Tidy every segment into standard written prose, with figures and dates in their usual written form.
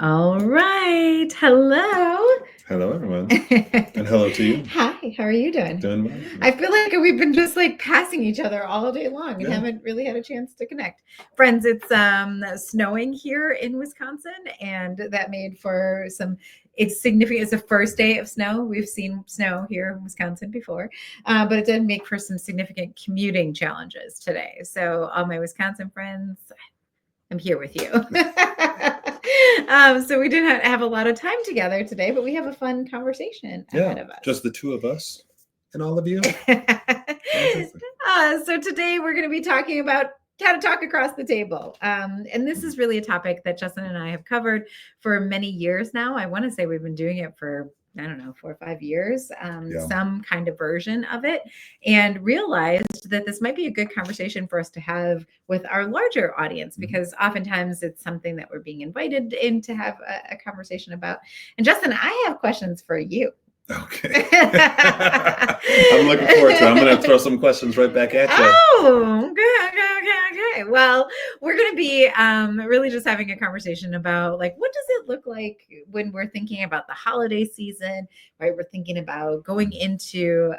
All right. Hello. Hello, everyone, and hello to you. Hi, how are you doing? Doing well. I feel like we've been just like passing each other all day long and Yeah. haven't really had a chance to connect. Friends, it's snowing here in Wisconsin, and that made for some it's significant. It's the first day of snow. We've seen snow here in Wisconsin before, but it did make for some significant commuting challenges today. So all my Wisconsin friends, I'm here with you. So we didn't have a lot of time together today, but we have a fun conversation Yeah. ahead of us. Just the two of us and all of you. Fantastic. So today we're going to be talking about how to talk across the table. And this is really a topic that Justin and I have covered for many years now. I want to say we've been doing it for, I don't know, 4 or 5 years, Yeah. some kind of version of it, and realized that this might be a good conversation for us to have with our larger audience, because oftentimes it's something that we're being invited in to have a conversation about. And Justin, I have questions for you. Okay. I'm looking forward to it. I'm going to throw some questions right back at you. Oh, okay. Well, we're going to be really just having a conversation about like, what does it look like when we're thinking about the holiday season, right? We're thinking about going into,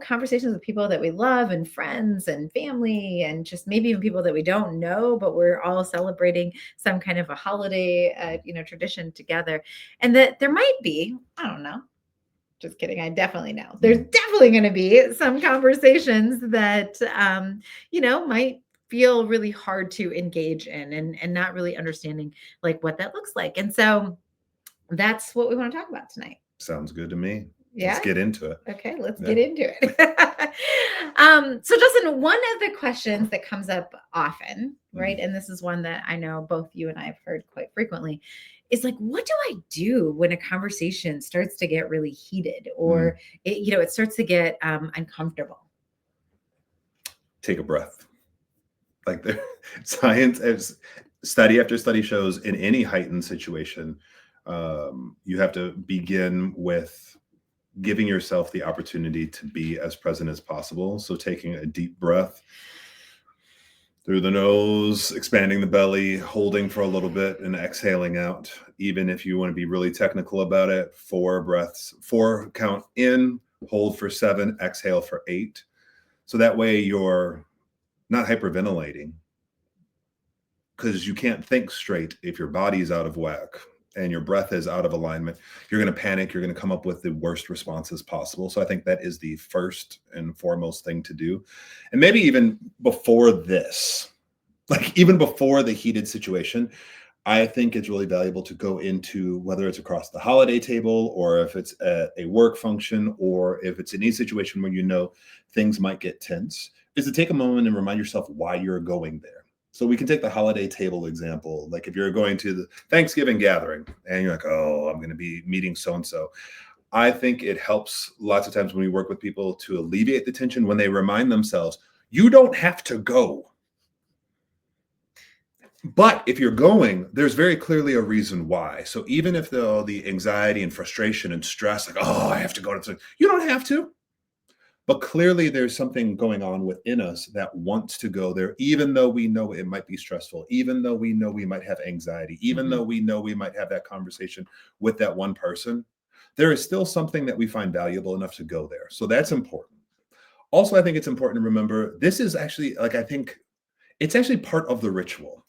conversations with people that we love and friends and family and just maybe even people that we don't know, but we're all celebrating some kind of a holiday, tradition together. And that there might be, I don't know, just kidding. I definitely know. There's definitely going to be some conversations that, might feel really hard to engage in and not really understanding like what that looks like. And so that's what we want to talk about tonight. Sounds good to me. Yeah. Let's get into it. Okay, let's get into it. So Justin, one of the questions that comes up often, right? And this is one that I know both you and I have heard quite frequently, is like, what do I do when a conversation starts to get really heated or it starts to get uncomfortable? Take a breath. Like the science, as study after study shows, in any heightened situation, you have to begin with giving yourself the opportunity to be as present as possible. So taking a deep breath through the nose, expanding the belly, holding for a little bit, and exhaling out. Even if you want to be really technical about it, 4 breaths, 4 count in, hold for 7, exhale for 8. So that way you're not hyperventilating, because you can't think straight if your body's out of whack and your breath is out of alignment. You're going to panic. You're going to come up with the worst responses possible. So I think that is the first and foremost thing to do. And maybe even before this, like even before the heated situation, I think it's really valuable to go into, whether it's across the holiday table or if it's a work function or if it's in any situation where you know things might get tense, is to take a moment and remind yourself why you're going there. So we can take the holiday table example. Like if you're going to the Thanksgiving gathering and you're like, oh, I'm going to be meeting so-and-so. I think it helps lots of times when we work with people to alleviate the tension when they remind themselves, you don't have to go. But if you're going, there's very clearly a reason why. So even if the anxiety and frustration and stress, like, oh, I have to go to something, you don't have to. But clearly there's something going on within us that wants to go there, even though we know it might be stressful, even though we know we might have anxiety, even though we know we might have that conversation with that one person. There is still something that we find valuable enough to go there. So that's important. Also, I think it's important to remember this is actually, like, I think it's actually part of the ritual.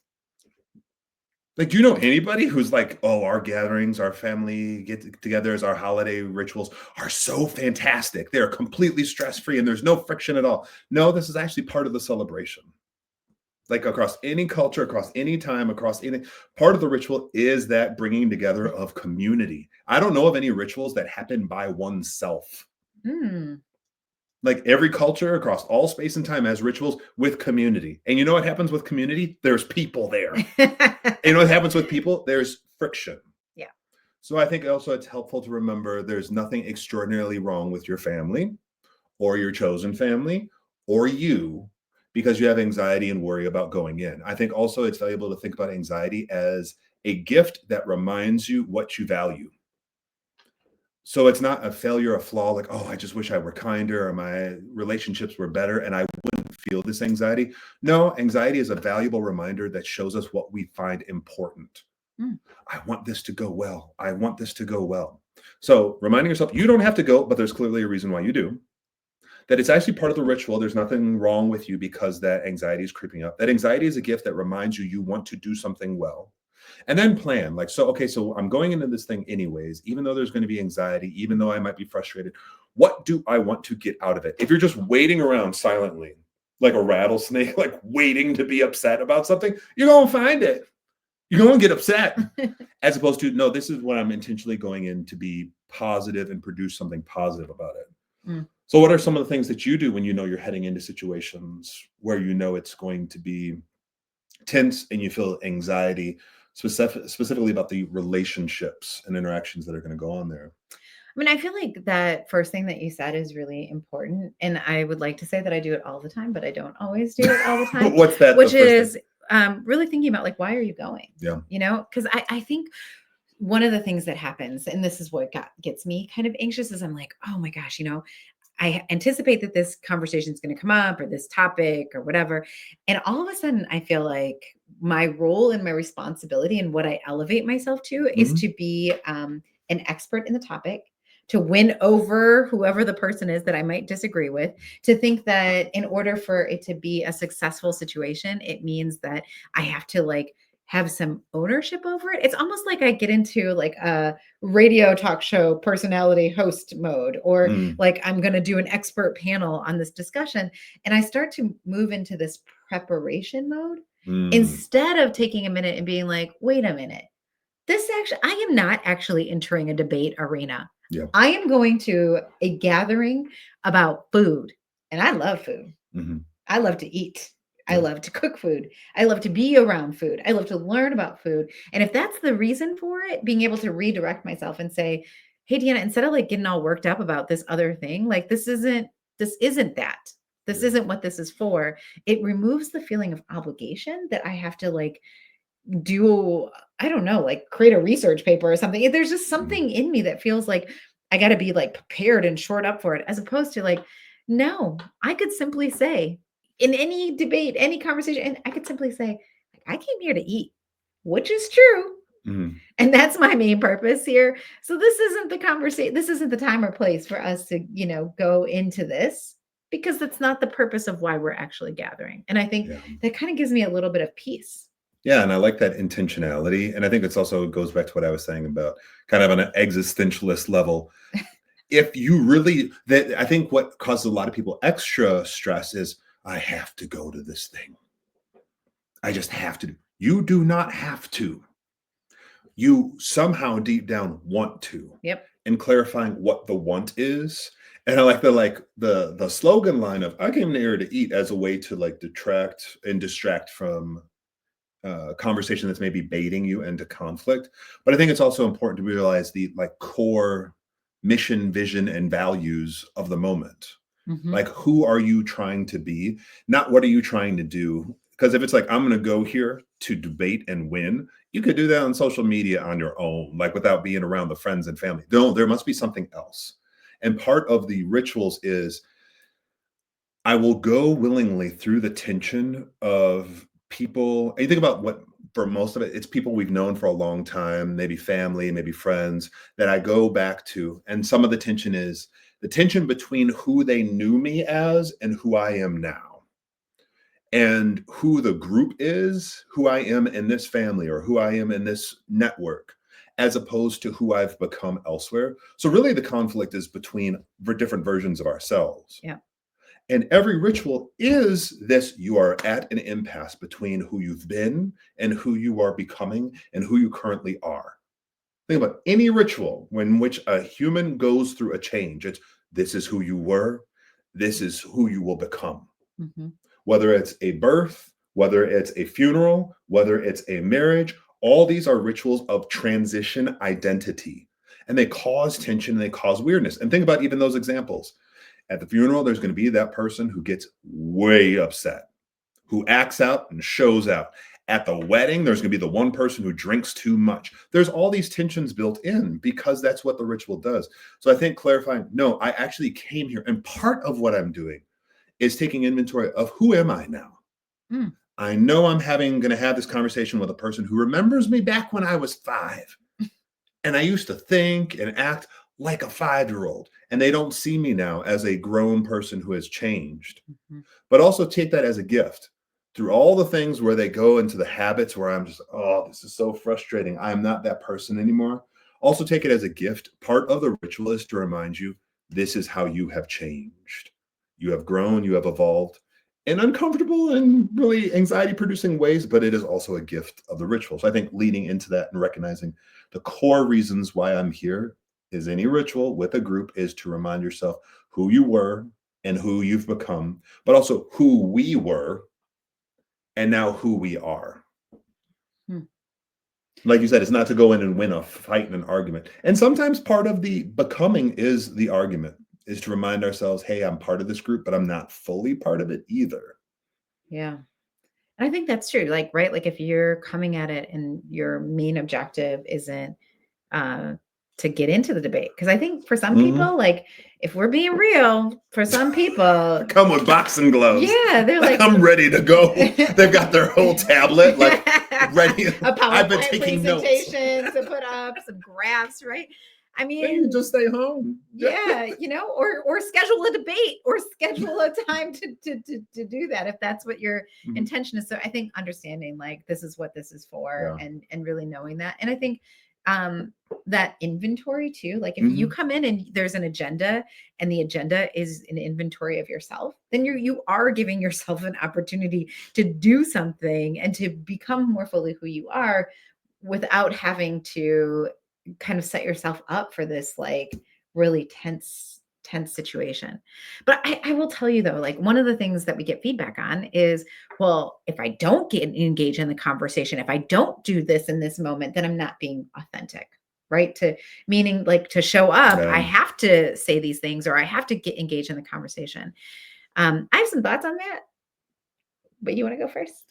Like, do you know anybody who's like, oh, our gatherings, our family get-togethers, our holiday rituals are so fantastic. They're completely stress-free and there's no friction at all. No, this is actually part of the celebration. Like across any culture, across any time, across any part of the ritual is that bringing together of community. I don't know of any rituals that happen by oneself. Like every culture across all space and time has rituals with community. And you know what happens with community? There's people there. And you know what happens with people? There's friction. Yeah. So I think also it's helpful to remember there's nothing extraordinarily wrong with your family or your chosen family or you because you have anxiety and worry about going in. I think also it's valuable to think about anxiety as a gift that reminds you what you value. So it's not a failure, a flaw, like, oh, I just wish I were kinder or my relationships were better and I wouldn't feel this anxiety. No, anxiety is a valuable reminder that shows us what we find important. Mm. I want this to go well. I want this to go well. So reminding yourself, you don't have to go, but there's clearly a reason why you do. That it's actually part of the ritual. There's nothing wrong with you because that anxiety is creeping up. That anxiety is a gift that reminds you want to do something well. And then plan like, so, okay, so I'm going into this thing anyways, even though there's going to be anxiety, even though I might be frustrated. What do I want to get out of it? If you're just waiting around silently, like a rattlesnake, like waiting to be upset about something, you're going to find it. You're going to get upset. As opposed to, no, this is what I'm intentionally going in to be positive and produce something positive about it. Mm. So what are some of the things that you do when you know you're heading into situations where you know it's going to be tense and you feel anxiety, specifically about the relationships and interactions that are going to go on there? I mean, I feel like that first thing that you said is really important. And I would like to say that I do it all the time, but I don't always do it all the time, What's that? The which first thing? is really thinking about like, why are you going? Yeah. You know, because I think one of the things that happens, and this is what gets me kind of anxious, is I'm like, oh my gosh, you know, I anticipate that this conversation is going to come up or this topic or whatever. And all of a sudden, I feel like my role and my responsibility and what I elevate myself to is Mhm. to be an expert in the topic, to win over whoever the person is that I might disagree with, to think that in order for it to be a successful situation, it means that I have to like have some ownership over it. It's almost like I get into like a radio talk show personality host mode, or Mm, like I'm going to do an expert panel on this discussion. And I start to move into this preparation mode mm, instead of taking a minute and being like, wait a minute, this actually, I am not actually entering a debate arena. yeah. I am going to a gathering about food, and I love food. Mhm, I love to eat. I yeah. love to cook food. I love to be around food. I love to learn about food. And if that's the reason for it, being able to redirect myself and say, "Hey Deanna, instead of like getting all worked up about this other thing, like this isn't that. This Yeah. isn't what this is for." It removes the feeling of obligation that I have to like do, I don't know, like create a research paper or something. There's just Mhm, something in me that feels like I got to be like prepared and shored up for it, as opposed to like, no, I could simply say in any debate, any conversation, and I could simply say, I came here to eat, which is true. mhm. And that's my main purpose here. So this isn't the conversation, this isn't the time or place for us to, go into this, because that's not the purpose of why we're actually gathering. And I think Yeah. that kind of gives me a little bit of peace. Yeah, and I like that intentionality, and I think it's also goes back to what I was saying about kind of on an existentialist level. If you really that I think what causes a lot of people extra stress is, "I have to go to this thing. I just have to." You do not have to. You somehow deep down want to, Yep. and clarifying what the want is. And I like the slogan line of "I came here to eat" as a way to like detract and distract from conversation that's maybe baiting you into conflict. But I think it's also important to realize the like core mission, vision, and values of the moment. Mhm. Like, who are you trying to be? Not what are you trying to do? Because if it's like, I'm going to go here to debate and win, you could do that on social media on your own, like without being around the friends and family. No, there must be something else. And part of the rituals is I will go willingly through the tension of people. And you think about what, for most of it, it's people we've known for a long time, maybe family, maybe friends that I go back to. And some of the tension is the tension between who they knew me as and who I am now, and who the group is, who I am in this family or who I am in this network, as opposed to who I've become elsewhere. So, really, the conflict is between different versions of ourselves. Yeah. And every ritual is this: you are at an impasse between who you've been and who you are becoming and who you currently are. Think about any ritual in which a human goes through a change. It's this is who you were, this is who you will become. Mhm. Whether it's a birth, whether it's a funeral, whether it's a marriage, all these are rituals of transition identity. And they cause tension and they cause weirdness. And think about even those examples. At the funeral, there's going to be that person who gets way upset, who acts out and shows out. At the wedding, there's going to be the one person who drinks too much. There's all these tensions built in because that's what the ritual does. So I think clarifying, no, I actually came here. And part of what I'm doing is taking inventory of who am I now? Mm. I know I'm going to have this conversation with a person who remembers me back when I was 5. And I used to think and act like a 5-year-old. And they don't see me now as a grown person who has changed. Mm-hmm. But also take that as a gift through all the things where they go into the habits where I'm just, oh, this is so frustrating. I'm not that person anymore. Also take it as a gift. Part of the ritual is to remind you this is how you have changed. You have grown, you have evolved in uncomfortable and really anxiety producing ways, but it is also a gift of the ritual. So I think leading into that and recognizing the core reasons why I'm here is any ritual with a group is to remind yourself who you were and who you've become, but also who we were and now who we are. Hmm. Like you said, it's not to go in and win a fight and an argument. And sometimes part of the becoming is the argument, is to remind ourselves, hey, I'm part of this group, but I'm not fully part of it either. Yeah. And I think that's true. Like, right. Like if you're coming at it and your main objective isn't uh, to get into the debate. Because I think for some people, like if we're being real, for some people, come with boxing gloves. Yeah, they're like, I'm ready to go. They've got their whole tablet, like ready. A I've been PowerPoint taking notes. presentation to put up, some graphs, right? I Then you mean, just stay home. yeah, or schedule a debate or schedule a time to do that if that's what your intention is. So I think understanding like this is what this is for, and really knowing that. And I think that inventory too, like if you come in and there's an agenda and the agenda is an inventory of yourself, then you are giving yourself an opportunity to do something and to become more fully who you are without having to kind of set yourself up for this like really tense situation. But I will tell you though, like one of the things that we get feedback on is, well, if I don't get engage in the conversation, if I don't do this in this moment, then I'm not being authentic, right? To meaning like to show up, I have to say these things or I have to get engaged in the conversation. I have some thoughts on that, but you want to go first?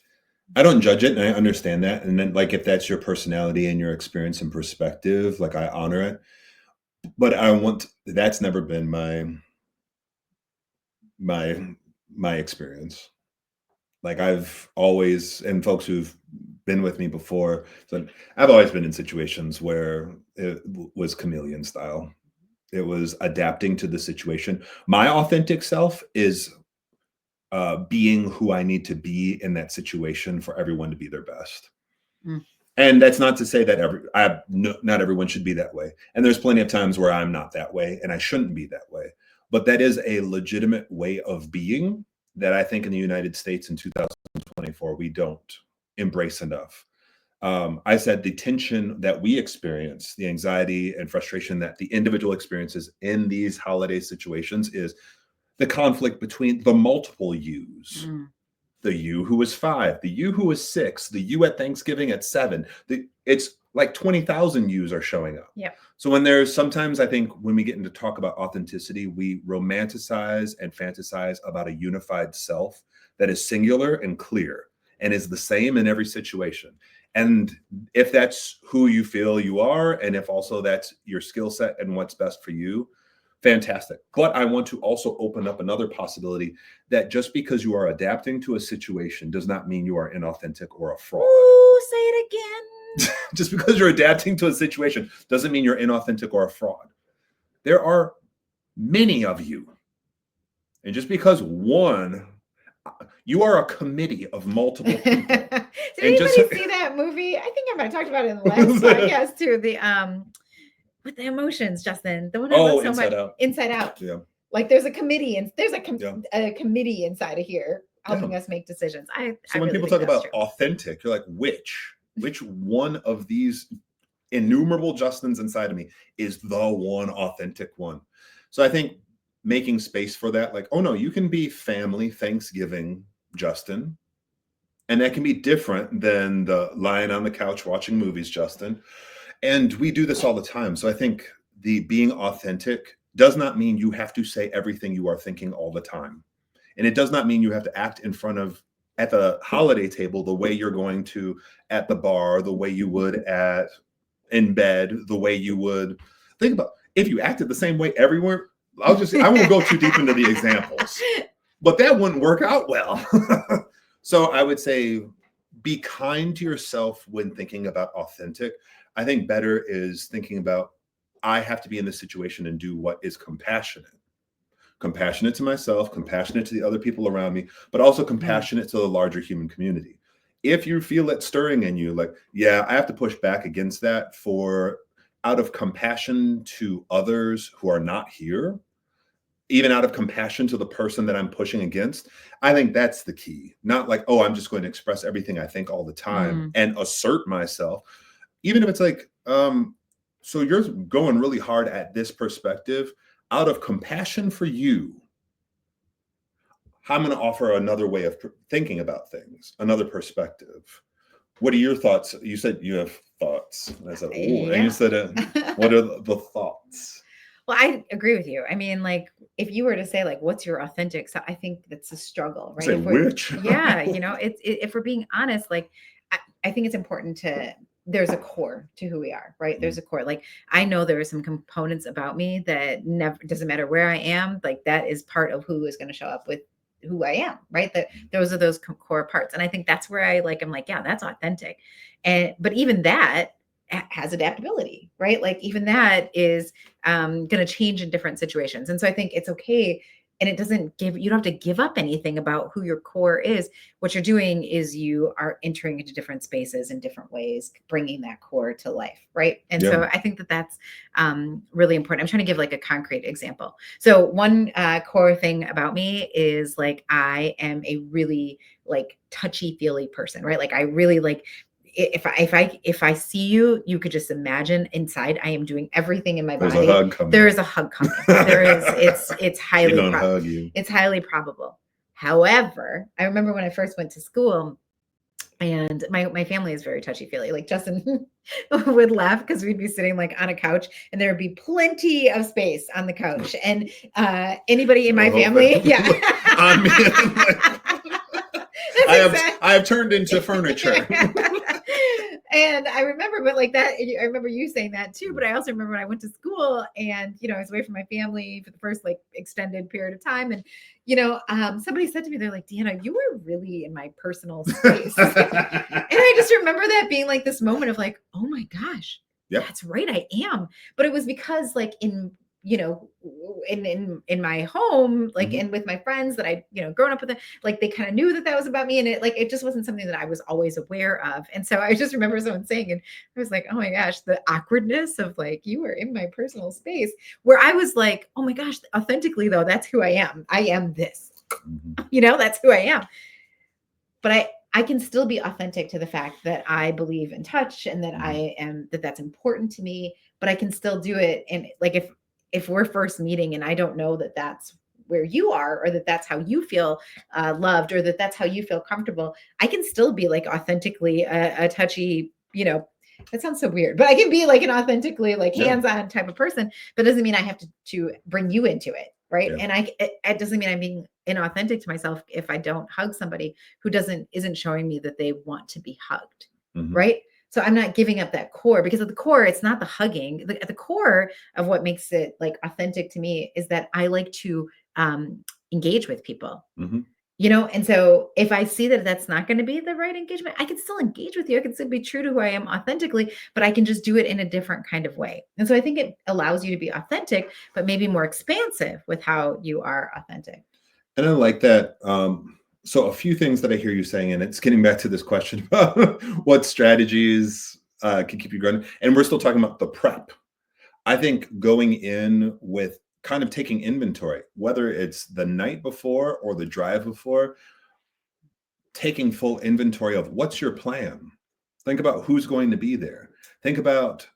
I don't judge it, and I understand that. And then, like, if that's your personality and your experience and perspective, like, I honor it. But that's never been my experience. Like, I've always, and folks who've been with me before, so I've always been in situations where it was chameleon style. It was adapting to the situation. My authentic self is being who I need to be in that situation for everyone to be their best. And that's not to say that not everyone should be that way. And there's plenty of times where I'm not that way and I shouldn't be that way. But that is a legitimate way of being that I think in the United States in 2024, we don't embrace enough. I said the tension that we experience, the anxiety and frustration that the individual experiences in these holiday situations is the conflict between the multiple yous. The you who was 5, the you who was 6, the you at Thanksgiving at 7. It's like 20,000 yous are showing up. Yep. So when there's sometimes I think when we get into talk about authenticity, we romanticize and fantasize about a unified self that is singular and clear and is the same in every situation. And if that's who you feel you are, and if also that's your skill set and what's best for you, fantastic. But I want to also open up another possibility that just because you are adapting to a situation does not mean you are inauthentic or a fraud. Ooh, say it again. Just because you're adapting to a situation doesn't mean you're inauthentic or a fraud. There are many of you. And just because one, you are a committee of multiple people. Did anybody see that movie? I think I might have talked about it in the last podcast too. The with the emotions, Justin. The one I love so Inside much. Out. Inside Out. Yeah. Like there's a committee and there's a committee inside of here helping us make decisions. So when people talk about authentic, you're like, which one of these innumerable Justins inside of me is the one authentic one? So I think making space for that, like, oh no, you can be family Thanksgiving Justin, and that can be different than the lying on the couch watching movies Justin. And we do this all the time. So I think the being authentic does not mean you have to say everything you are thinking all the time. And it does not mean you have to act in front of at the holiday table the way you're going to at the bar, the way you would in bed, the way you would think about if you acted the same way everywhere. I won't go too deep into the examples, but that wouldn't work out well. So I would say be kind to yourself when thinking about authentic. I think better is thinking about I have to be in this situation and do what is compassionate. Compassionate to myself, compassionate to the other people around me, but also Mm, compassionate to the larger human community. If you feel it stirring in you, like, yeah, I have to push back against that for out of compassion to others who are not here, even out of compassion to the person that I'm pushing against, I think that's the key. Not like, oh, I'm just going to express everything I think all the time mm, and assert myself. Even if it's like, so you're going really hard at this perspective out of compassion for you. I'm going to offer another way of thinking about things, another perspective. What are your thoughts? You said you have thoughts. And I said, oh, and you yeah. said, what are the thoughts? Well, I agree with you. I mean, like, if you were to say, like, what's your authentic self? I think that's a struggle, I right? say, If we're, which? yeah, if we're being honest, like, I think it's important to, there's a core to who we are, right? There's a core. Like, I know there are some components about me that never, doesn't matter where I am, like, that is part of who is going to show up with who I am, right? That those are those core parts. And I think that's where I'm like, yeah, that's authentic. But even that has adaptability, right? Like, even that is going to change in different situations. And so I think it's okay. And it doesn't give, you don't have to give up anything about who your core is. What you're doing is you are entering into different spaces in different ways, bringing that core to life. Right. And Yeah. so I think that that's really important. I'm trying to give like a concrete example. So one core thing about me is like, I am a really like touchy feely person, right? Like I really like, if I see you, you could just imagine inside I am doing everything in my There's a body. hug coming. There is a hug coming. There is, it's She highly don't hug you. it's highly probable. However, I remember when I first went to school, and my family is very touchy feely. Like Justin would laugh because we'd be sitting like on a couch and there would be plenty of space on the couch. And anybody in my family, yeah. I mean, I have turned into furniture. And I remember, but like that, I remember you saying that too. But I also remember when I went to school and, I was away from my family for the first like extended period of time. And, somebody said to me, they're like, Deanna, you were really in my personal space. And I just remember that being like this moment of like, oh my gosh, Yep. that's right, I am. But it was because like in my home, like, and with my friends that I, growing up with them, like they kind of knew that was about me. And it just wasn't something that I was always aware of. And so I just remember someone saying, and I was like, oh my gosh, the awkwardness of like, you were in my personal space, where I was like, oh my gosh, authentically though, that's who I am. I am this, that's who I am. But I can still be authentic to the fact that I believe in touch and that I am, that's important to me, but I can still do it. And like, if we're first meeting and I don't know that that's where you are, or that that's how you feel loved, or that that's how you feel comfortable, I can still be like authentically a touchy, that sounds so weird, but I can be like an authentically like hands-on type of person. But doesn't mean I have to bring you into it, right? Yeah. And it doesn't mean I'm being inauthentic to myself if I don't hug somebody who isn't showing me that they want to be hugged, right? So I'm not giving up that core, because at the core, it's not the hugging. At the core of what makes it like authentic to me is that I like to engage with people. And so if I see that that's not going to be the right engagement, I can still engage with you. I can still be true to who I am authentically, but I can just do it in a different kind of way. And so I think it allows you to be authentic, but maybe more expansive with how you are authentic. And I like that. So a few things that I hear you saying, and it's getting back to this question about what strategies can keep you going. And we're still talking about the prep. I think going in with kind of taking inventory, whether it's the night before or the drive before, taking full inventory of what's your plan. Think about who's going to be there. Think about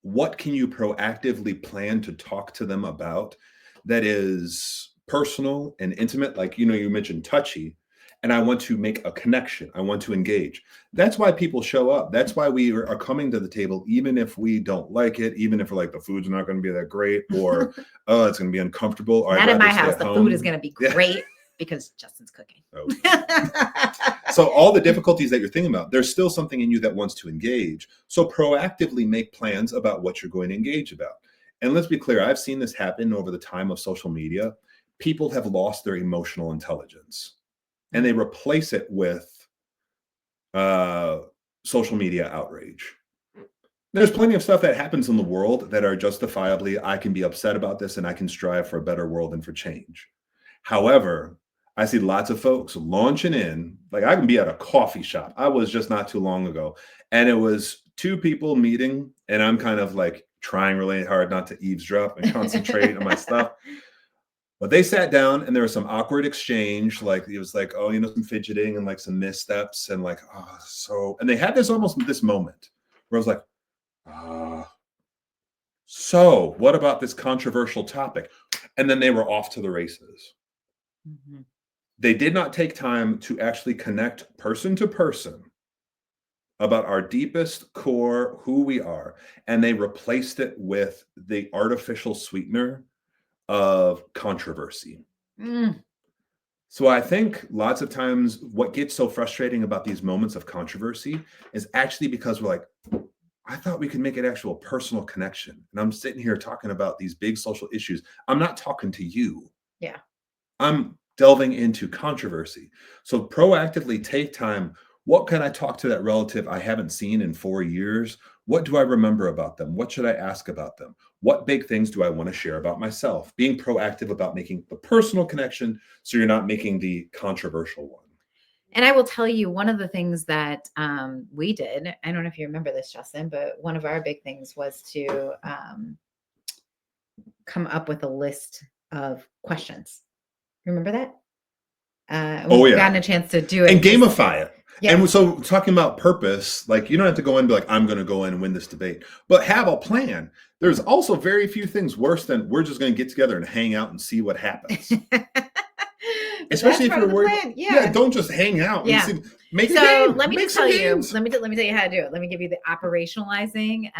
what can you proactively plan to talk to them about that is personal and intimate. Like, you mentioned touchy, and I want to make a connection. I want to engage. That's why people show up. That's why we are coming to the table, even if we don't like it, even if we're like, the food's not going to be that great, or oh, it's going to be uncomfortable, or not in my house, the food is going to be great because Justin's cooking. So all the difficulties that you're thinking about, there's still something in you that wants to engage. So proactively make plans about what you're going to engage about. And let's be clear, I've seen this happen over the time of social media. People have lost their emotional intelligence. and they replace it with uh, social media outrage. There's plenty of stuff that happens in the world that are justifiably, I can be upset about this and I can strive for a better world and for change. However, I see lots of folks launching in, like I can be at a coffee shop. I was just not too long ago, and it was two people meeting, and I'm kind of like trying really hard not to eavesdrop and concentrate on my stuff. But they sat down and there was some awkward exchange. Like it was like, oh, some fidgeting and like some missteps and like, and they had this almost this moment where I was like, so what about this controversial topic? And then they were off to the races. Mm-hmm. They did not take time to actually connect person to person about our deepest core, who we are. And they replaced it with the artificial sweetener of controversy. So I think lots of times what gets so frustrating about these moments of controversy is actually because we're like, I thought we could make an actual personal connection. And I'm sitting here talking about these big social issues. I'm not talking to you. Yeah. I'm delving into controversy. So proactively take time. What can I talk to that relative I haven't seen in 4 years? What do I remember about them? What should I ask about them? What big things do I want to share about myself? Being proactive about making the personal connection so you're not making the controversial one. And I will tell you, one of the things that we did, I don't know if you remember this, Justin, but one of our big things was to come up with a list of questions. Remember that? We've gotten a chance to do it. And gamify it. Yeah. And so talking about purpose, like you don't have to go in and be like, I'm going to go in and win this debate, but have a plan. There's also very few things worse than we're just going to get together and hang out and see what happens. Especially if you're worried. Yeah, don't just hang out. Yeah. And make so let me just tell you. Let me tell you how to do it. Let me give you the operationalizing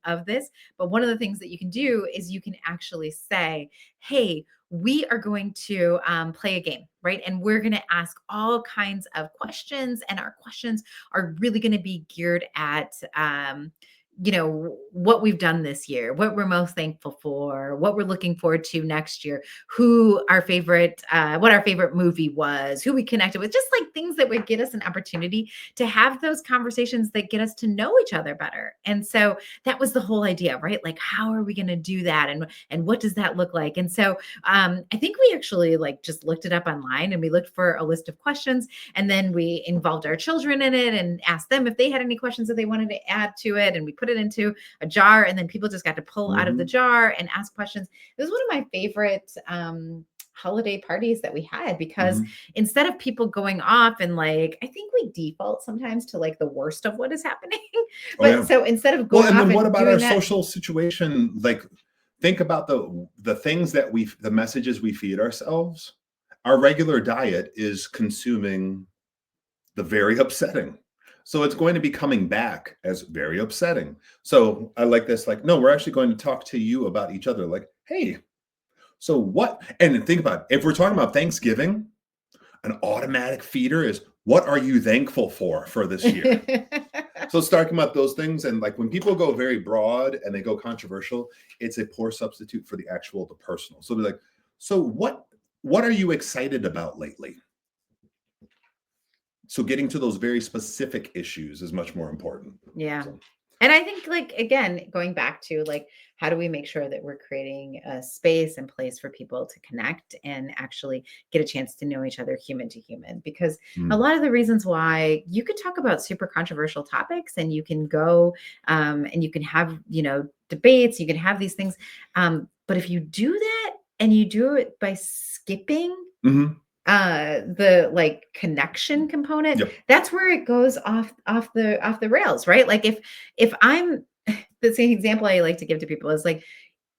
of this. But one of the things that you can do is you can actually say, "Hey, we are going to play a game, right? And we're going to ask all kinds of questions, and our questions are really going to be geared at." What we've done this year, what we're most thankful for, what we're looking forward to next year, what our favorite movie was, who we connected with, just like things that would get us an opportunity to have those conversations that get us to know each other better. And so that was the whole idea, right? Like, how are we going to do that? And what does that look like? And so I think we actually just looked it up online and we looked for a list of questions, and then we involved our children in it and asked them if they had any questions that they wanted to add to it. And we put it into a jar, and then people just got to pull out of the jar and ask questions. It was one of my favorite holiday parties that we had, because instead of people going off and I think we default sometimes to the worst of what is happening. But so instead of going off, and what about our social situation? Think about the things that the messages we feed ourselves. Our regular diet is consuming the very upsetting. So it's going to be coming back as very upsetting. So I like this, no, we're actually going to talk to you about each other. Hey, so what? And think about it. If we're talking about Thanksgiving, an automatic feeder is, what are you thankful for this year? So talking about those things. And when people go very broad and they go controversial, it's a poor substitute for the personal. So be so what are you excited about lately? So getting to those very specific issues is much more important. Yeah. So. And I think again, going back to how do we make sure that we're creating a space and place for people to connect and actually get a chance to know each other human to human? Because a lot of the reasons why you could talk about super controversial topics and you can go and you can have, debates, you can have these things. But if you do that and you do it by skipping the connection component, that's where it goes off the rails, right? If I'm the same example I like to give to people is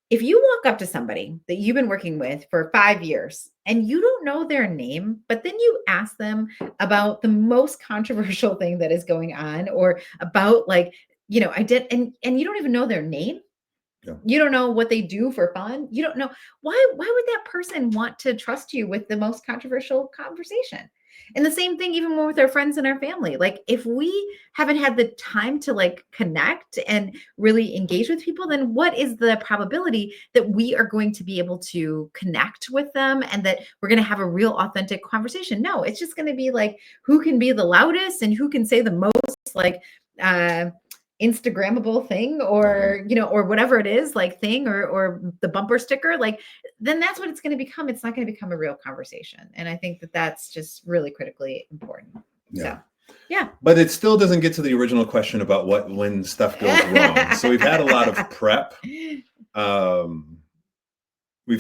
if you walk up to somebody that you've been working with for 5 years and you don't know their name, but then you ask them about the most controversial thing that is going on, or about and you don't even know their name. Yeah. You don't know what they do for fun. You don't know why would that person want to trust you with the most controversial conversation? And the same thing even more with our friends and our family. Like if we haven't had the time to like connect and really engage with people, then what is the probability that we are going to be able to connect with them and that we're going to have a real authentic conversation? No, it's just going to be like who can be the loudest and who can say the most like Instagrammable thing, or or whatever it is, like thing, or the bumper sticker, like then that's what it's going to become. It's not going to become a real conversation. And I think that that's just really critically important. Yeah. So, yeah. But it still doesn't get to the original question about when stuff goes wrong. So we've had a lot of prep. We've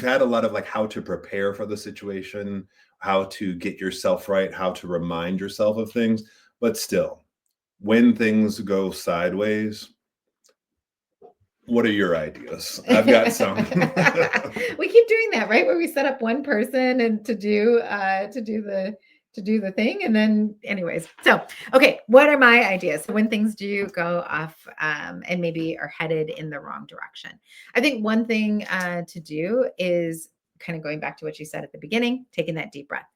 had a lot of like how to prepare for the situation, how to get yourself right, how to remind yourself of things. But still, when things go sideways, what are your ideas? I've got some. We keep doing that, right? Where we set up one person and to do the thing. And then anyways, so, okay. What are my ideas? So when things do go off and maybe are headed in the wrong direction, I think one thing to do is kind of going back to what you said at the beginning, taking that deep breath.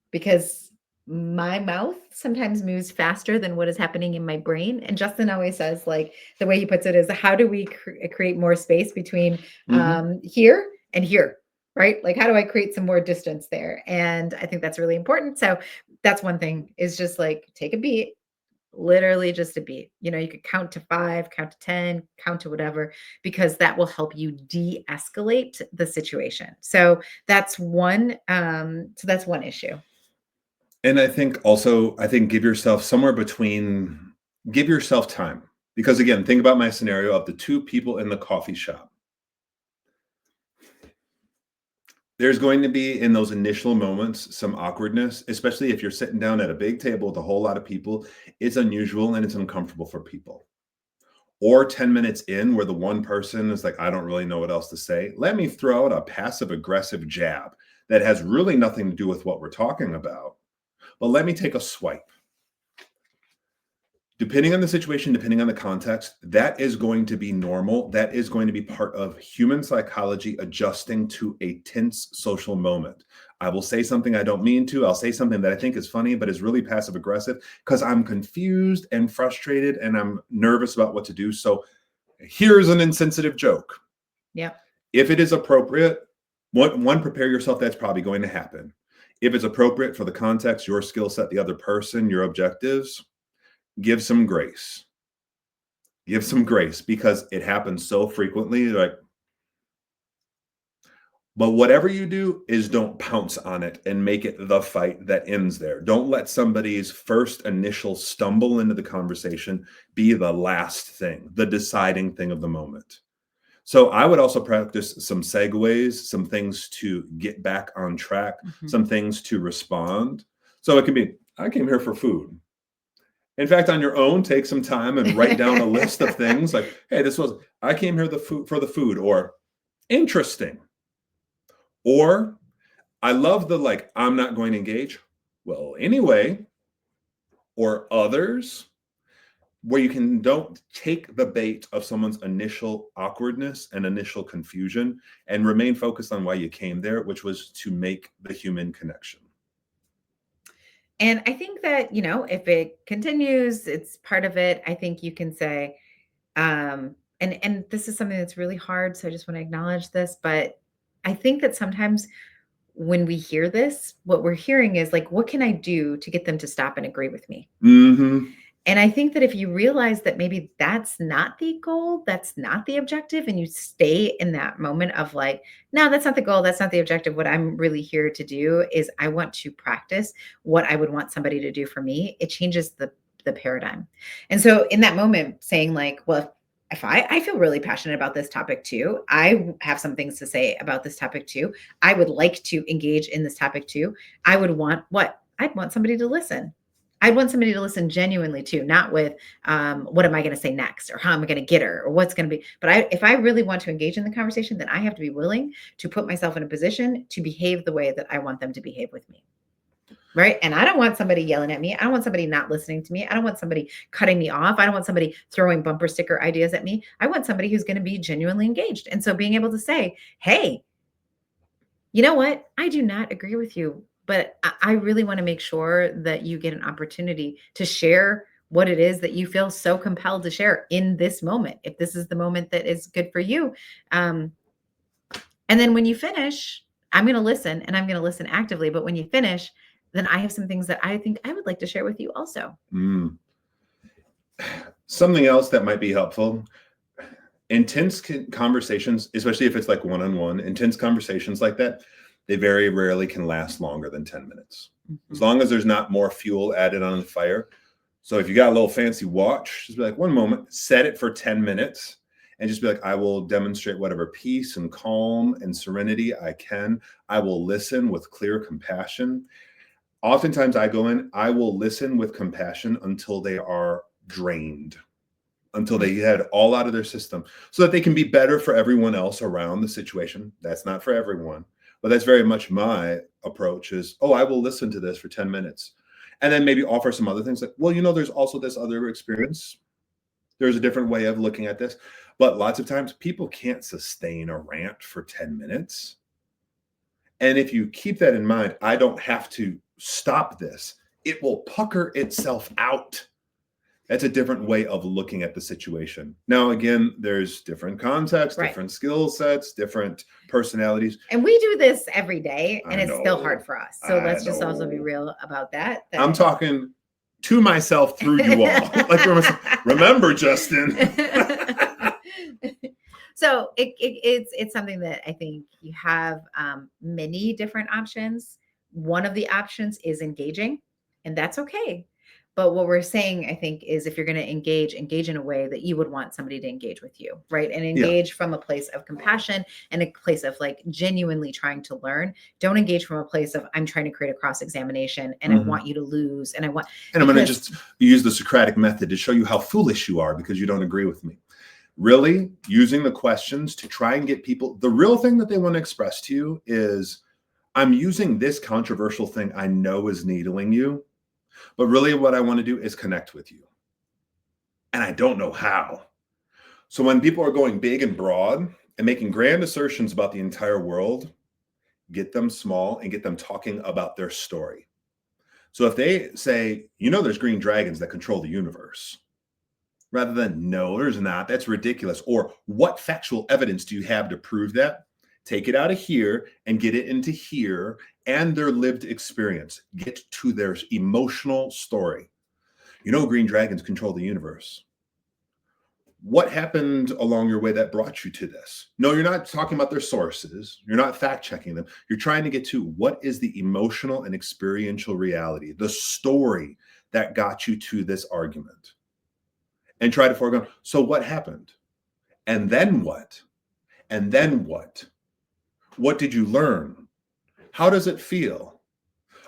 Because my mouth sometimes moves faster than what is happening in my brain. And Justin always says, like, the way he puts it is, how do we create more space between here and here? Right? Like, how do I create some more distance there? And I think that's really important. So that's one thing, is just like take a beat, literally just a beat. You could count to 5, count to 10, count to whatever, because that will help you de-escalate the situation. So that's one. So that's one issue. And I think also, give yourself somewhere between, give yourself time. Because again, think about my scenario of the 2 people in the coffee shop. There's going to be, in those initial moments, some awkwardness, especially if you're sitting down at a big table with a whole lot of people. It's unusual and it's uncomfortable for people. Or 10 minutes in, where the one person is like, I don't really know what else to say. Let me throw out a passive aggressive jab that has really nothing to do with what we're talking about. But let me take a swipe. Depending on the situation, depending on the context, that is going to be normal. That is going to be part of human psychology, adjusting to a tense social moment. I will say something I don't mean to. I'll say something that I think is funny, but is really passive aggressive because I'm confused and frustrated and I'm nervous about what to do. So here's an insensitive joke. Yeah. If it is appropriate, one, prepare yourself. That's probably going to happen. If it's appropriate for the context, your skill set, the other person, your objectives, give some grace. Give some grace, because it happens so frequently. Like, but whatever you do is don't pounce on it and make it the fight that ends there. Don't let somebody's first initial stumble into the conversation be the last thing, the deciding thing of the moment. So I would also practice some segues, some things to get back on track, some things to respond. So it can be, I came here for food. In fact, on your own, take some time and write down a list of things like, hey, I came here for the food, or interesting. Or I love the, like, I'm not going to engage. Well, anyway, or others, where you don't take the bait of someone's initial awkwardness and initial confusion and remain focused on why you came there, which was to make the human connection. And I think that, if it continues, it's part of it. I think you can say, and this is something that's really hard. So I just want to acknowledge this, but I think that sometimes when we hear this, what we're hearing is like, what can I do to get them to stop and agree with me? And I think that if you realize that maybe that's not the goal, that's not the objective, and you stay in that moment of like, no, that's not the goal, that's not the objective. What I'm really here to do is I want to practice what I would want somebody to do for me. It changes the paradigm. And so in that moment, saying like, well, if I feel really passionate about this topic too, I have some things to say about this topic too. I would like to engage in this topic too. I would want what? I'd want somebody to listen. I'd want somebody to listen genuinely too, not with what am I going to say next, or how am I going to get her, or what's going to be. But if I really want to engage in the conversation, then I have to be willing to put myself in a position to behave the way that I want them to behave with me. Right. And I don't want somebody yelling at me. I don't want somebody not listening to me. I don't want somebody cutting me off. I don't want somebody throwing bumper sticker ideas at me. I want somebody who's going to be genuinely engaged. And so being able to say, hey, You know what? I do not agree with you, but I really want to make sure that you get an opportunity to share what it is that you feel so compelled to share in this moment. If this is the moment that is good for you. Um, and then when you finish, I'm going to listen and I'm going to listen actively. But when you finish, then I have some things that I think I would like to share with you also. Mm. Something else that might be helpful, intense conversations, especially if it's like one-on-one, intense conversations like that, they very rarely can last longer than 10 minutes. As Mhm. long as there's not more fuel added on the fire. So if you got a little fancy watch, just be like, one moment, set it for 10 minutes and just be like, I will demonstrate whatever peace and calm and serenity I can. I will listen with clear compassion. Oftentimes I go in, I will listen with compassion until they are drained, until they had all out of their system, so that they can be better for everyone else around the situation. That's not for everyone, but that's very much my approach is, oh, I will listen to this for 10 minutes. And then maybe offer some other things like, well, there's also this other experience. There's a different way of looking at this. But lots of times people can't sustain a rant for 10 minutes. And if you keep that in mind, I don't have to stop this. It will pucker itself out. That's a different way of looking at the situation. Now, again, there's different contexts, Right. different skill sets, different personalities. And we do this every day and I it's still hard know. for us. So I let's just also be know. real about that. I'm talking to myself through you all. Like, remember, Justin. So it's something that I think you have many different options. One of the options is engaging, and that's okay. But what we're saying, I think, is if you're going to engage in a way that you would want somebody to engage with you, right? And Yeah. engage from a place of compassion and a place of like genuinely trying to learn. Don't engage from a place of I'm trying to create a cross examination and I want you to lose and I want. And I'm going to just use the Socratic method to show you how foolish you are because you don't agree with me. Really using the questions to try and get people, the real thing that they want to express to you is, I'm using this controversial thing I know is needling you, but really what I want to do is connect with you. And I don't know how. So when people are going big and broad and making grand assertions about the entire world, get them small and get them talking about their story. So if they say, there's green dragons that control the universe, rather than no, there's not, that's ridiculous, or what factual evidence do you have to prove that? Take it out of here and get it into here and their lived experience. Get to their emotional story. Green dragons control the universe. What happened along your way that brought you to this? No, you're not talking about their sources. You're not fact checking them. You're trying to get to what is the emotional and experiential reality, the story that got you to this argument. And try to foreground. So what happened? And then what? And then what? What did you learn? How does it feel?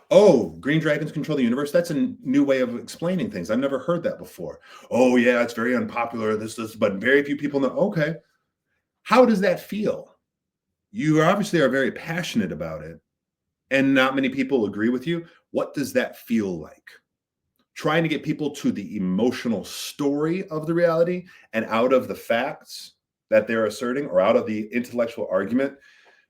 Oh, green dragons control the universe. That's a new way of explaining things. I've never heard that before. Oh, yeah, it's very unpopular. This, but very few people know. Okay. How does that feel? You obviously are very passionate about it, and not many people agree with you. What does that feel like? Trying to get people to the emotional story of the reality and out of the facts that they're asserting or out of the intellectual argument,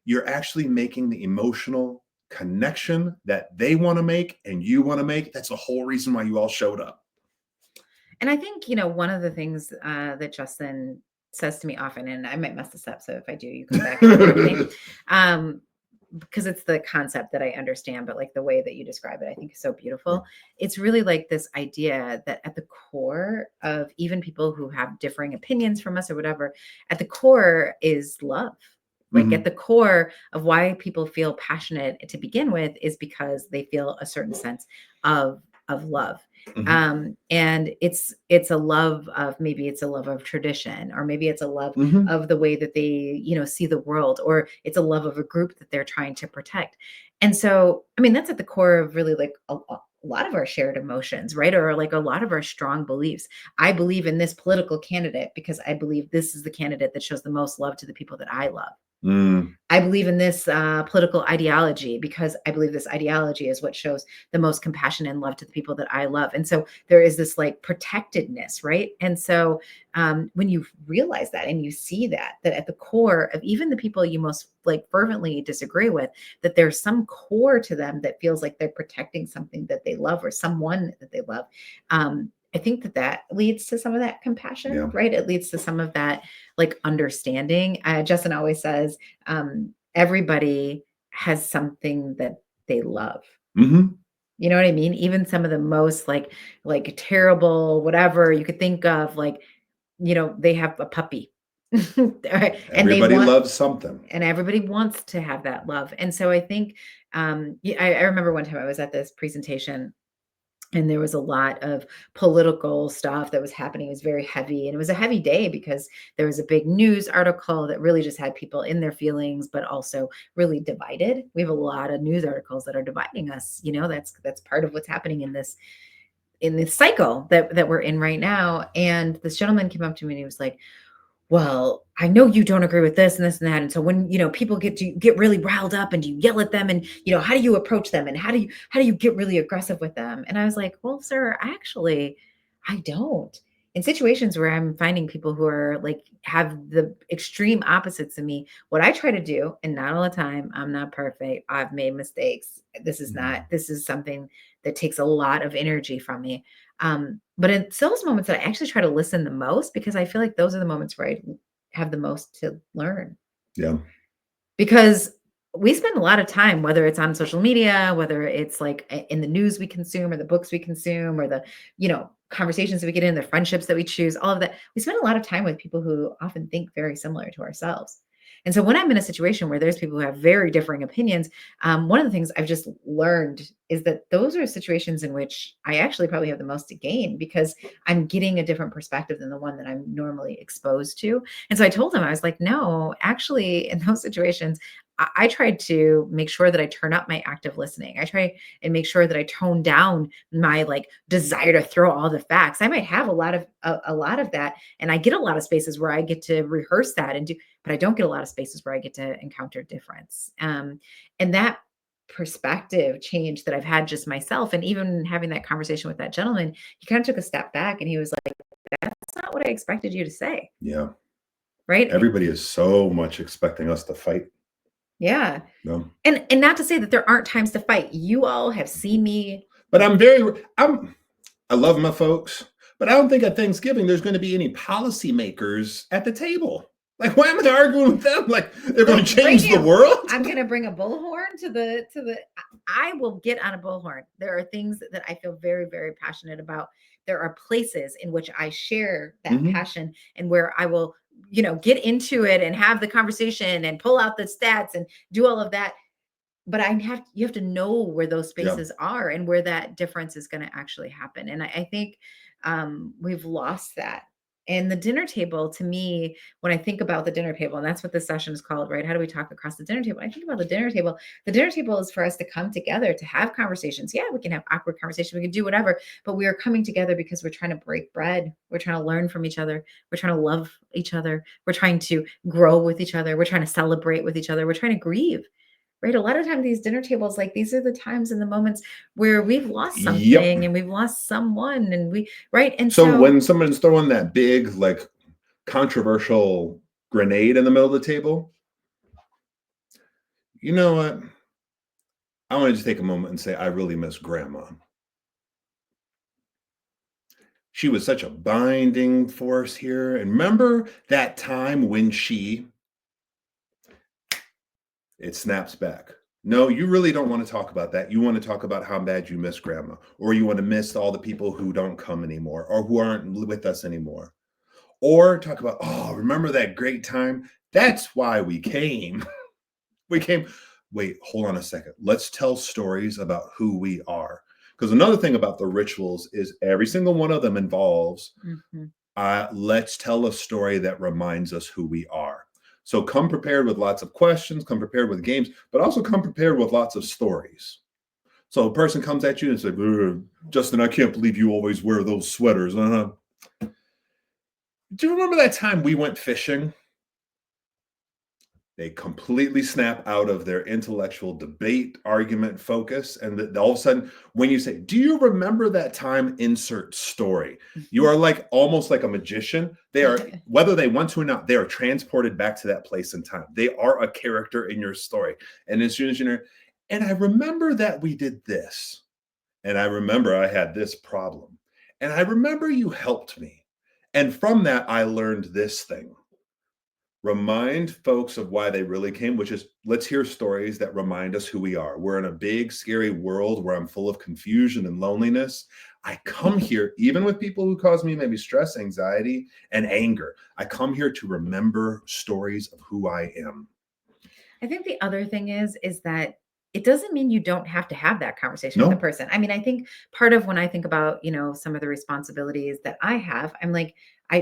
you're actually making the emotional connection that they want to make and you want to make. That's the whole reason why you all showed up. And I think, one of the things that Justin says to me often, and I might mess this up. So if I do, you come back and correct me. Because it's the concept that I understand, but like the way that you describe it, I think is so beautiful. It's really like this idea that at the core of even people who have differing opinions from us or whatever, at the core is love. Like at the core of why people feel passionate to begin with is because they feel a certain sense of love. And it's a love of, maybe it's a love of tradition, or maybe it's a love of the way that they see the world, or it's a love of a group that they're trying to protect. And so I mean, that's at the core of really like a lot of our shared emotions, right? Or like a lot of our strong beliefs. I believe in this political candidate because I believe this is the candidate that shows the most love to the people that I love. Mm, I believe in this political ideology because I believe this ideology is what shows the most compassion and love to the people that I love. And so there is this like protectedness, right? And so when you realize that and you see that, that at the core of even the people you most like fervently disagree with, that there's some core to them that feels like they're protecting something that they love or someone that they love. I think that that leads to some of that compassion, yeah. right? It leads to some of that like understanding. Justin always says, everybody has something that they love. Hmm. You know what I mean? Even some of the most like terrible whatever you could think of, like, you know, they have a puppy. And they Everybody want loves something. and everybody wants to have that love. And so I think I remember one time I was at this presentation and there was a lot of political stuff that was happening. It was very heavy, and it was a heavy day because there was a big news article that really just had people in their feelings, but also really divided. We have a lot of news articles that are dividing us. You know, that's part of what's happening in this cycle that we're in right now. And this gentleman came up to me and he was like, well, I know you don't agree with this and this and that. And so when, you know, people get really riled up and you yell at them and, you know, how do you approach them and how do you get really aggressive with them? And I was like, well, sir, actually, I don't. In situations where I'm finding people who are like have the extreme opposites of me, what I try to do, and not all the time, I'm not perfect. I've made mistakes. Mm, This is something that takes a lot of energy from me. But it's those moments that I actually try to listen the most because I feel like those are the moments where I have the most to learn. yeah. Because we spend a lot of time, whether it's on social media, whether it's like in the news we consume or the books we consume or the, you know, conversations that we get in, the friendships that we choose, all of that. We spend a lot of time with people who often think very similar to ourselves. And so when I'm in a situation where there's people who have very differing opinions, one of the things I've just learned is that those are situations in which I actually probably have the most to gain because I'm getting a different perspective than the one that I'm normally exposed to. And so I told him, I was like, no, actually, in those situations, I tried to make sure that I turn up my active listening. I try and make sure that I tone down my like desire to throw all the facts. I might have a lot of that, and I get a lot of spaces where I get to rehearse that and do, but I don't get a lot of spaces where I get to encounter difference. And that perspective change that I've had just myself, and even having that conversation with that gentleman, he kind of took a step back and he was like, "That's not what I expected you to say." Yeah. Right? Everybody is so much expecting us to fight. Yeah. No. And not to say that there aren't times to fight. You all have seen me. But I love my folks, but I don't think at Thanksgiving there's going to be any policymakers at the table. Like, why am I arguing with them? Like, they're going Well, to change the world? I'm gonna bring a bullhorn to the I will get on a bullhorn. There are things that I feel very, very passionate about. There are places in which I share that Hmm. passion and where I will, you know, get into it and have the conversation and pull out the stats and do all of that. But you have to know where those Yeah. spaces are and where that difference is going to actually happen. And I think we've lost that. And the dinner table, to me, when I think about the dinner table, and that's what this session is called, right? How do we talk across the dinner table? I think about the dinner table. The dinner table is for us to come together to have conversations. Yeah, we can have awkward conversations, we can do whatever, but we are coming together because we're trying to break bread. We're trying to learn from each other. We're trying to love each other. We're trying to grow with each other. We're trying to celebrate with each other. We're trying to grieve. Right? A lot of times these dinner tables, like these are the times and the moments where we've lost Yep. something and we've lost someone and we right. And So so when someone's throwing that big, like, controversial grenade in the middle of the table, you know what? I want to just take a moment and say I really miss grandma. She was such a binding force here. And remember that time when it snaps back. No, you really don't want to talk about that. You want to talk about how bad you miss grandma, or you want to miss all the people who don't come anymore, or who aren't with us anymore. Or talk about, oh, remember that great time? That's why we came. We came. Wait, hold on a second. Let's tell stories about who we are. Because another thing about the rituals is every single one of them involves mhm. let's tell a story that reminds us who we are. So come prepared with lots of questions, come prepared with games, but also come prepared with lots of stories. So a person comes at you and says, Justin, I can't believe you always wear those sweaters. Do you remember that time we went fishing? They completely snap out of their intellectual debate, argument focus. And all of a sudden, when you say, "Do you remember that time?" Insert story. You are like almost like a magician. They are, whether they want to or not, they are transported back to that place in time. They are a character in your story. And as soon as you're, and I remember that we did this. And I remember I had this problem. And I remember you helped me. And from that, I learned this thing. Remind folks of why they really came, which is let's hear stories that remind us who we are. We're in a big, scary world where I'm full of confusion and loneliness. I come here, even with people who cause me maybe stress, anxiety, and anger. I come here to remember stories of who I am. I think the other thing is that it doesn't mean you don't have to have that conversation with the No? person. I mean, I think part of when I think about, some of the responsibilities that I have, I'm like,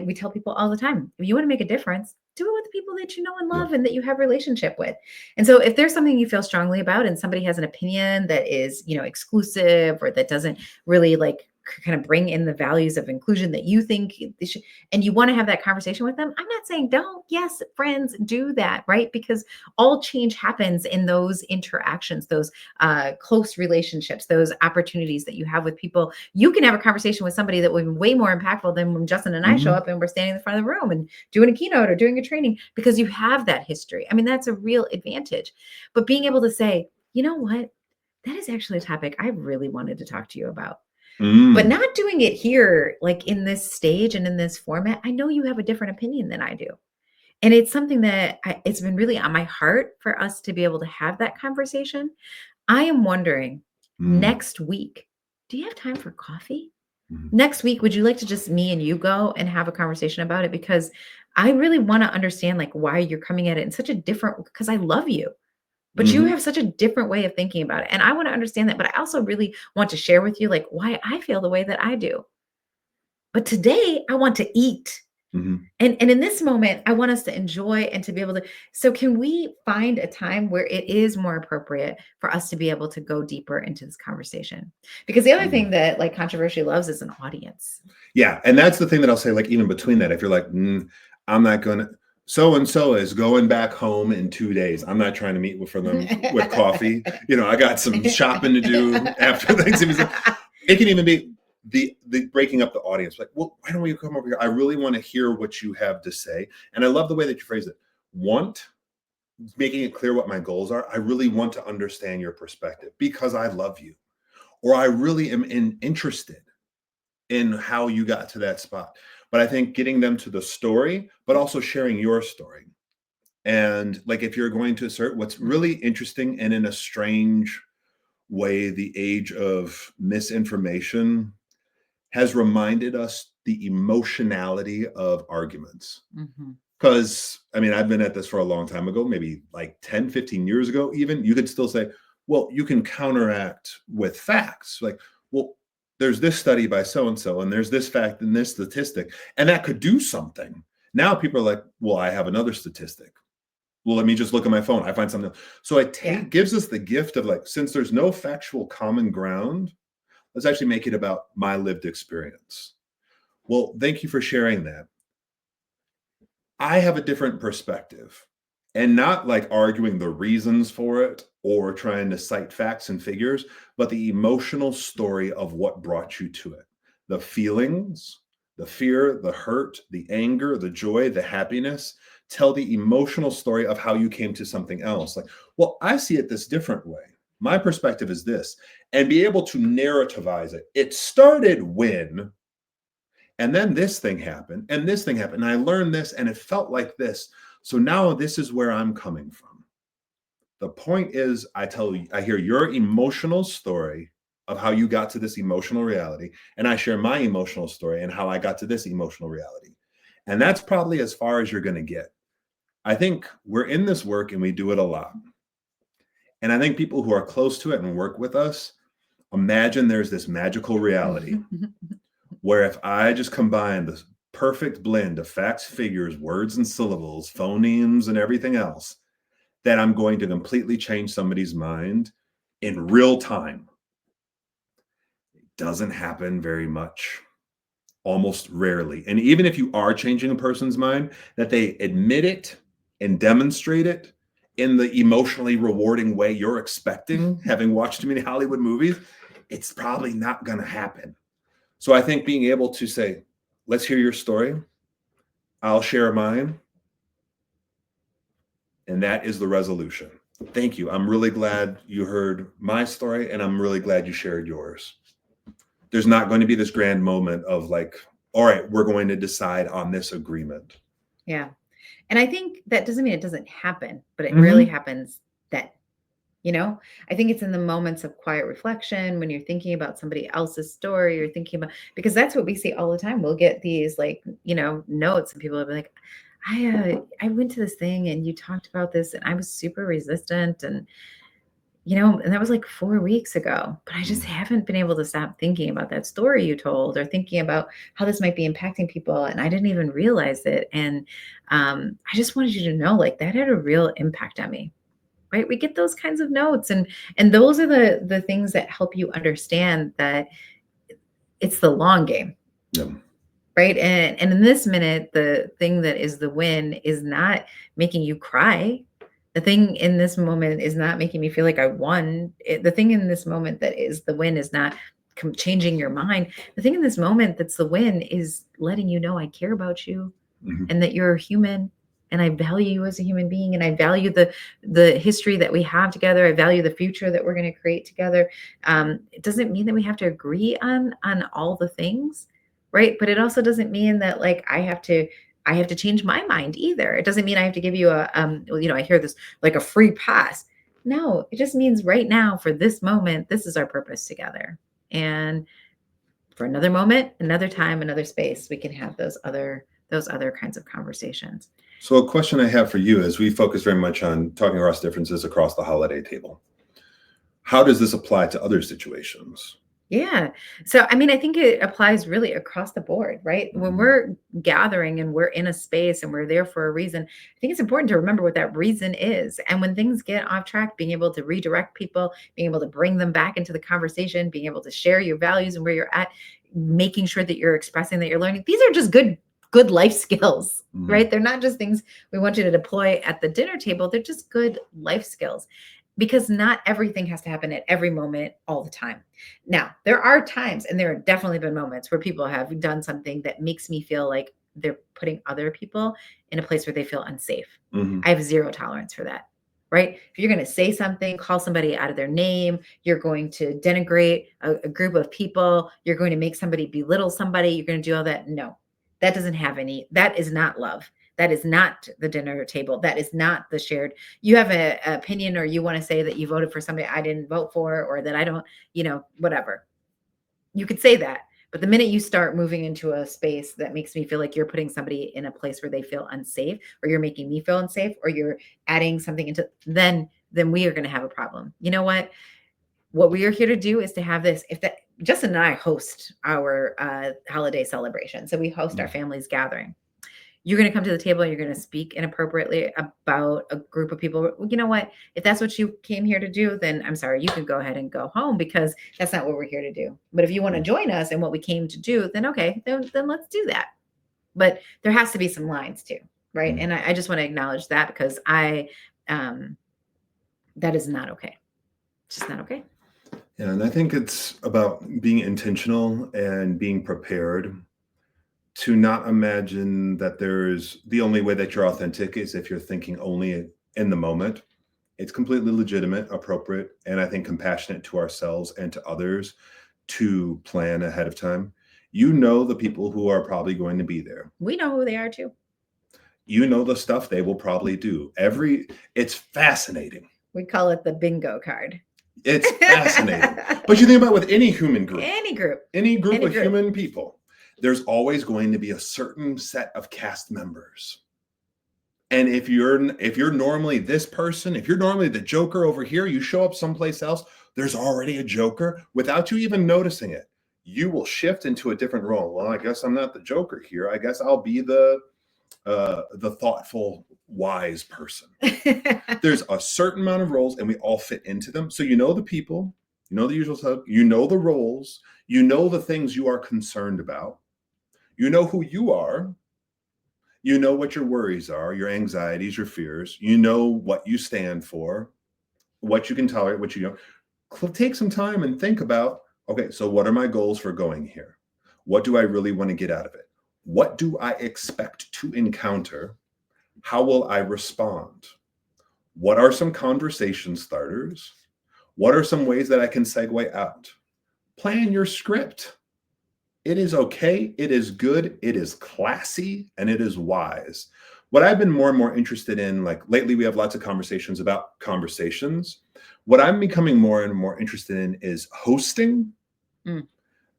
we tell people all the time, if you want to make a difference, do it with the people that you know and Yeah. love and that you have relationship with. And so if there's something you feel strongly about and somebody has an opinion that is, exclusive or that doesn't really like kind of bring in the values of inclusion that you think they should, and you want to have that conversation with them, I'm not saying don't. Yes, friends, do that, right? Because all change happens in those interactions, those close relationships, those opportunities that you have with people. You can have a conversation with somebody that would be way more impactful than when Justin and I show Mhm. up and we're standing in the front of the room and doing a keynote or doing a training because you have that history. I mean, that's a real advantage. But being able to say, you know what? That is actually a topic I really wanted to talk to you about. But Mm. not doing it here, like in this stage and in this format. I know you have a different opinion than I do. And it's something that it's been really on my heart for us to be able to have that conversation. I am wondering Mm. next week, do you have time for coffee? Mhm. Next week, would you like to just me and you go and have a conversation about it? Because I really want to understand like why you're coming at it in such a different, because I love you, but you Mhm. have such a different way of thinking about it. And I want to understand that, but I also really want to share with you like why I feel the way that I do. But today I want to eat. Mhm. And in this moment, I want us to enjoy and to be able to, so can we find a time where it is more appropriate for us to be able to go deeper into this conversation? Because the other thing Mm. that like controversy loves is an audience. Yeah, and that's the thing that I'll say, like, even between that, if you're like, I'm not gonna so and so is going back home in 2 days. I'm not trying to meet with for them with coffee. I got some shopping to do after Thanksgiving. So it can even be the breaking up the audience. Like, well, why don't we come over here? I really want to hear what you have to say. And I love the way that you phrase it. Want, making it clear what my goals are. I really want to understand your perspective because I love you. Or I really am interested in how you got to that spot. But I think getting them to the story, but also sharing your story. And like if you're going to assert what's really interesting and in a strange way, the age of misinformation has reminded us the emotionality of arguments. Mhm. Because I mean, I've been at this for a long time ago, maybe like 10, 15 years ago, even you could still say, well, you can counteract with facts. Like, well, there's this study by so and so, and there's this fact and this statistic, and that could do something. Now people are like, well, I have another statistic. Well, let me just look at my phone. I find something. So Yeah. gives us the gift of like, since there's no factual common ground, let's actually make it about my lived experience. Well, thank you for sharing that. I have a different perspective and not like arguing the reasons for it or trying to cite facts and figures, but the emotional story of what brought you to it. The feelings, the fear, the hurt, the anger, the joy, the happiness. Tell the emotional story of how you came to something else. Like, well, I see it this different way. My perspective is this, and be able to narrativize it. It started when, and then this thing happened, and this thing happened. And I learned this, and it felt like this. So now this is where I'm coming from. The point is, I hear your emotional story of how you got to this emotional reality, and I share my emotional story and how I got to this emotional reality. And that's probably as far as you're going to get. I think we're in this work and we do it a lot. And I think people who are close to it and work with us imagine there's this magical reality where if I just combine the perfect blend of facts, figures, words, and syllables, phonemes, and everything else, that I'm going to completely change somebody's mind in real time. It doesn't happen very much, almost rarely. And even if you are changing a person's mind, that they admit it and demonstrate it in the emotionally rewarding way you're expecting, having watched too many Hollywood movies, it's probably not going to happen. So I think being able to say, let's hear your story, I'll share mine, and that is the resolution. Thank you. I'm really glad you heard my story, and I'm really glad you shared yours. There's not going to be this grand moment of like, all right, we're going to decide on this agreement. Yeah. And I think that doesn't mean it doesn't happen, but it really happens then. I think it's in the moments of quiet reflection when you're thinking about somebody else's story, you're thinking about, because that's what we see all the time. We'll get these like, notes, and people will be like, I went to this thing and you talked about this and I was super resistant, and and that was like 4 weeks ago, but I just haven't been able to stop thinking about that story you told, or thinking about how this might be impacting people, and I didn't even realize it. And I just wanted you to know, like, that had a real impact on me. Right? We get those kinds of notes, and those are the things that help you understand that it's the long game. Yeah. Right? And in this minute, the thing that is the win is not making you cry. The thing in this moment is not making me feel like I won. The thing in this moment that is the win is not changing your mind. The thing in this moment that's the win is letting you know I care about you, and that you're human, and I value you as a human being, and I value the history that we have together. I value the future that we're going to create together. It doesn't mean that we have to agree on all the things, right? But it also doesn't mean that like I have to change my mind either. It doesn't mean I have to give you a I hear this like a free pass. No, it just means right now, for this moment, this is our purpose together. And for another moment, another time, another space, we can have those other kinds of conversations. So a question I have for you is, we focus very much on talking across differences across the holiday table. How does this apply to other situations? Yeah. So, I mean, I think it applies really across the board, right? When we're gathering and we're in a space and we're there for a reason, I think it's important to remember what that reason is. And when things get off track, being able to redirect people, being able to bring them back into the conversation, being able to share your values and where you're at, making sure that you're expressing that you're learning. These are just good life skills, right? They're not just things we want you to deploy at the dinner table. They're just good life skills, because not everything has to happen at every moment all the time. Now, there are times, and there have definitely been moments where people have done something that makes me feel like they're putting other people in a place where they feel unsafe. I have zero tolerance for that, right? If you're going to say something, call somebody out of their name, you're going to denigrate a group of people, you're going to make somebody belittle somebody, you're going to do all that. No, that doesn't have any, that is not love. That is not the dinner table. That is not the shared. You have an opinion, or you want to say that you voted for somebody I didn't vote for, or that I don't, whatever. You could say that. But the minute you start moving into a space that makes me feel like you're putting somebody in a place where they feel unsafe, or you're making me feel unsafe, or you're adding something into, then we are going to have a problem. You know what? What we are here to do is to have this. If that, Justin and I host our holiday celebration. So we host our family's gathering. You're going to come to the table and you're going to speak inappropriately about a group of people. You know what? If that's what you came here to do, then I'm sorry, you can go ahead and go home, because that's not what we're here to do. But if you want to join us in what we came to do, then okay, then let's do that. But there has to be some lines too, right? And I just want to acknowledge that, because that is not okay. It's just not okay. Yeah, and I think it's about being intentional and being prepared to not imagine that there's the only way that you're authentic is if you're thinking only in the moment. It's completely legitimate, appropriate, and I think compassionate to ourselves and to others to plan ahead of time. You know the people who are probably going to be there. We know who they are too. You know the stuff they will probably do. It's fascinating. We call it the bingo card. It's fascinating. But you think about with any human group. Any group Of human people, there's always going to be a certain set of cast members. And if you're normally this person, if you're normally the Joker over here, you show up someplace else, there's already a Joker without you even noticing it. You will shift into a different role. Well, I guess I'm not the Joker here. I guess I'll be the thoughtful, wise person. There's a certain amount of roles, and we all fit into them. So you know the people, you know the usual stuff, you know the roles, you know the things you are concerned about. You know who you are, You know what your worries are, your anxieties, your fears. You know what you stand for, what you can tolerate, what you don't. Take some time and think about, okay, so what are my goals for going here? What do I really want to get out of it? What do I expect to encounter? How will I respond? What are some conversation starters? What are some ways that I can segue out? Plan your script. It is okay. It is good. It is classy and it is wise. What I've been more and more interested in, like lately, we have lots of conversations about conversations. What I'm becoming more and more interested in is hosting. Mm.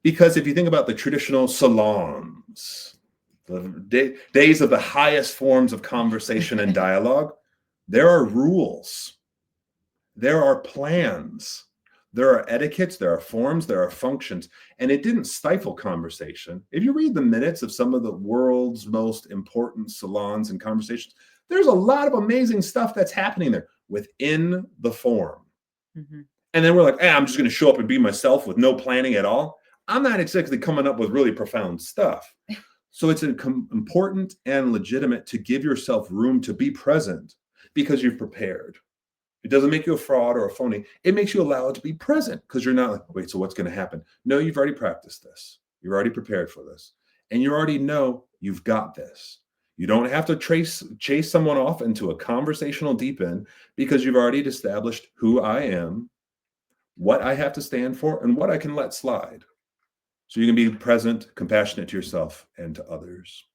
Because if you think about the traditional salons, the days of the highest forms of conversation and dialogue, there are rules, there are plans, there are etiquettes, there are forms, there are functions, and it didn't stifle conversation. If you read the minutes of some of the world's most important salons and conversations, there's a lot of amazing stuff that's happening there within the form. Mhm. And then we're like, hey, I'm just going to show up and be myself with no planning at all. I'm not exactly coming up with really profound stuff. So it's important and legitimate to give yourself room to be present because you've prepared. It doesn't make you a fraud or a phony. It makes you allow it to be present because you're not like, wait, so what's going to happen? No, you've already practiced this. You're already prepared for this. And you already know you've got this. You don't have to chase someone off into a conversational deep end because you've already established who I am, what I have to stand for, and what I can let slide. So you can be present, compassionate to yourself and to others.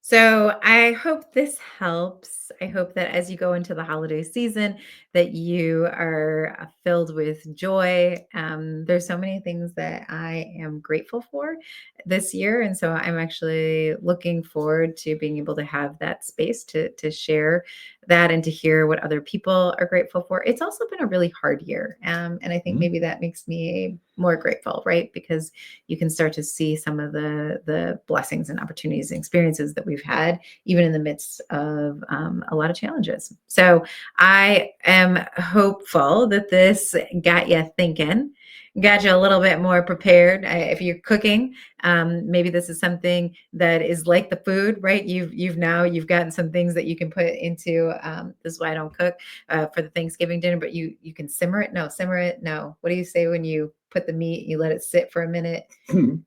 So I hope this helps. I hope that as you go into the holiday season, that you are filled with joy. There's so many things that I am grateful for this year, and so I'm actually looking forward to being able to have that space to share that and to hear what other people are grateful for. It's also been a really hard year, and I think Mhm. maybe that makes me more grateful, right? Because you can start to see some of the blessings and opportunities and experiences that we've had, even in the midst of a lot of challenges. So I am hopeful that this got you thinking, got you a little bit more prepared. If you're cooking, maybe this is something that is like the food, right? You've gotten some things that you can put into. This is why I don't cook for the Thanksgiving dinner, but you can simmer it. No, simmer it. No. What do you say when you put the meat, you let it sit for a minute? Marinate.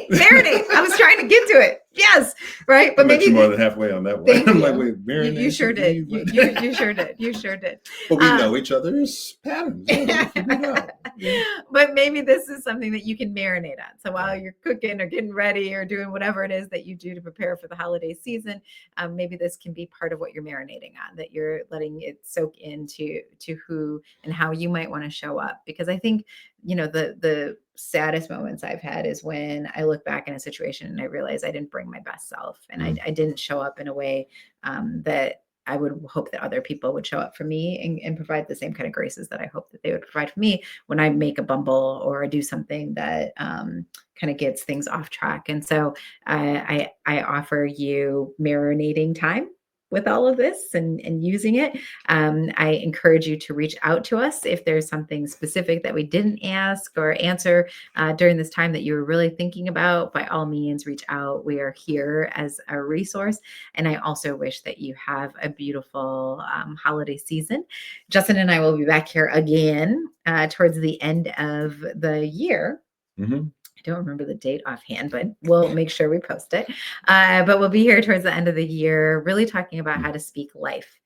Marinate. I was trying to get to it. Yes, right. I But met you maybe more than halfway on that one. thank I'm like, you. wait, You sure marination, did. Eve? You sure did. You sure did. But we know Um, each other's patterns. Yeah, we figured it out. Yeah. but maybe this is something that you can marinate on. So while Yeah. you're cooking or getting ready or doing whatever it is that you do to prepare for the holiday season, maybe this can be part of what you're marinating on. That you're letting it soak into who and how you might want to show up. Because I think the saddest moments I've had is when I look back in a situation and I realize I didn't bring my best self and I didn't show up in a way that I would hope that other people would show up for me and provide the same kind of graces that I hope that they would provide for me when I make a bumble or do something that kind of gets things off track. And so I offer you marinating time with all of this and using it. I encourage you to reach out to us if there's something specific that we didn't ask or answer during this time that you were really thinking about. By all means, reach out. We are here as a resource. And I also wish that you have a beautiful holiday season. Justin and I will be back here again towards the end of the year. Mm-hmm. I don't remember the date offhand, but we'll make sure we post it. But we'll be here towards the end of the year, really talking about how to speak life.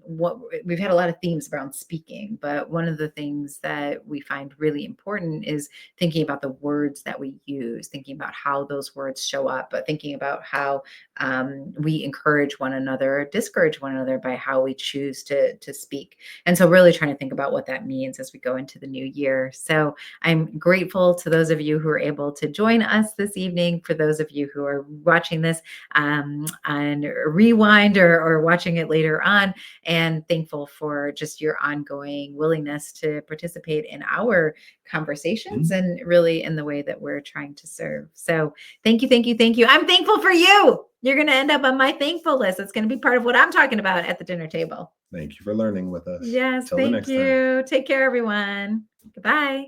What we've had a lot of themes around speaking, but one of the things that we find really important is thinking about the words that we use, thinking about how those words show up, but thinking about how we encourage one another, or discourage one another by how we choose to speak. And so, really trying to think about what that means as we go into the new year. So, I'm grateful to those of you who are able to join us this evening. For those of you who are watching this on rewind or watching it later on, and thankful for just your ongoing willingness to participate in our conversations Mm-hmm. and really in the way that we're trying to serve. So thank you, thank you, thank you. I'm thankful for you. You're going to end up on my thankful list. It's going to be part of what I'm talking about at the dinner table. Thank you for learning with us. Yes, Till the thank next time. you. Take care, everyone. Goodbye.